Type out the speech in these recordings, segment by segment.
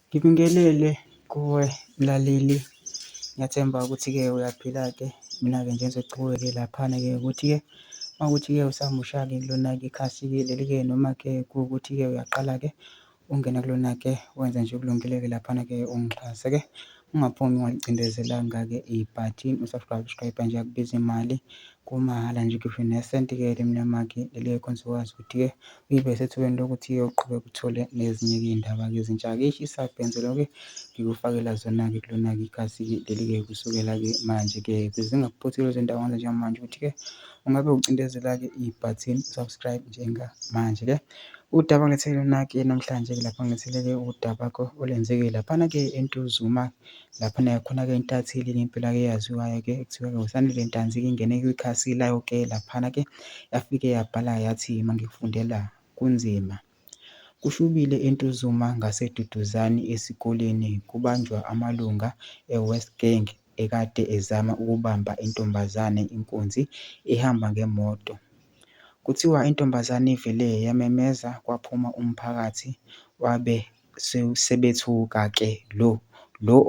Ngibingelele kuwe mlaleli, ngiyathemba ukuthi-ke uyaphila-ke. Mina-ke nje engizochubeke laphana-ke ukuthi-ke uma kuwukuthi-ke usamusha-ke kulona-ke ikhasi-ke leli-ke noma-ke kuwukuthi-ke uyaqala-ke ungena kulona-ke wenza nje okulungile-ke laphana-ke ungixhase-ke, ungaphumi ungalicindezelanga-ke ibhathini u-subscribe nje akubizi imali, kumahhala nje ngisho nesenti-ke elimnyama-ke leli ekhonza ukwazi ukuthi-ke uyibe sethubeni lokuthi-ke uqhubeke uthole nezinye-ke iy'ndaba-ke ezintsha-ke isabhensela-ke ngikufakela zona-ke kulona-ke ikhasi-ke leli-ke kusukela-ke manje-ke ukuze zingakuphothi lezo zindawana njengamanje ukuthi-ke ungabe ucindezela-ke ibhathini subscribe njengamanje-ke. Udaba ngilethele lona-ke namhlanje-ke lapha ngilethele-ke udaba-ke olwenzeke laphana-ke eNtuzuma, laphana khona-ke intatheli lempela-ke eyaziwayo-ke ekuthiwa-ke uSandile Ntanzi-ke ingene kwikhasi layo-ke laphana-ke yafike yabhala yathi mangikufundela kunzima. Kushubile eNtuzuma ngaseduduzane esikoleni kubanjwa amalunga e-West Gang ekade ezama ukubamba intombazane inkunzi ehamba ngemoto. Kuthiwa intombazane ivele yamemeza kwaphuma umphakathi wabe sebethuka-ke lo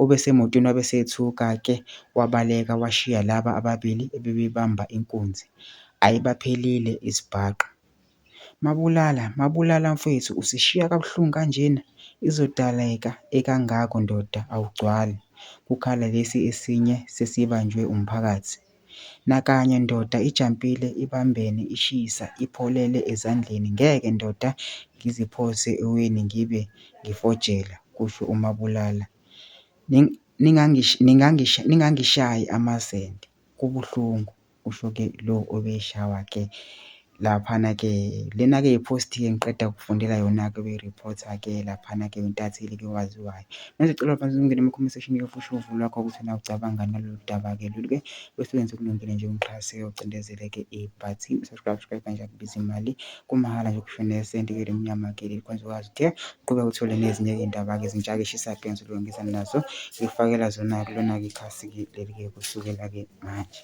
obesemotweni wabe sethuka-ke wabaleka washiya laba ababili ebebebamba inkunzi. Ayibaphelile isibhaqa. Mabulala mfethu, usishiya kabuhlungu kanjena, izodaleka ekangako ndoda awugcwali, kukhala lesi esinye sesibanjwe umphakathi. Nakanye ndoda ijampile ibambene ishisa ipholele ezandleni, ngeke ndoda ngiziphose eweni ngibe ngifojela, kusho uMabulala. Ningangishayi amazende, kubuhlungu, kusho-ke lo obeshawa-ke laphana-ke. Lena-ke i-post-ke ngiqeda kufundela yona-ke beyi-reporter-ke laphana-ke intatheli-ke owaziwayo. Manje ngicela phansi ungene ama-comment section-ke ufushe uvo lwakho ukuthi na ucabanga ngalolu daba-ke lolu-ke bese wenza okulungile nje ungixhase ucindezele-ke ibhathini subscribe nje akubizi imali, kumahhala nje kusho nesenti-ke elimnyama-ke likwenza ukwazi ukuthi-ke uqhubeke uthole nezinye-ke iy'ndaba-ke ezintsha-ke isabhenzi ngizana nazo ngikufakela zona kulona-ke ikhasi-ke leli-ke kusukela-ke manje.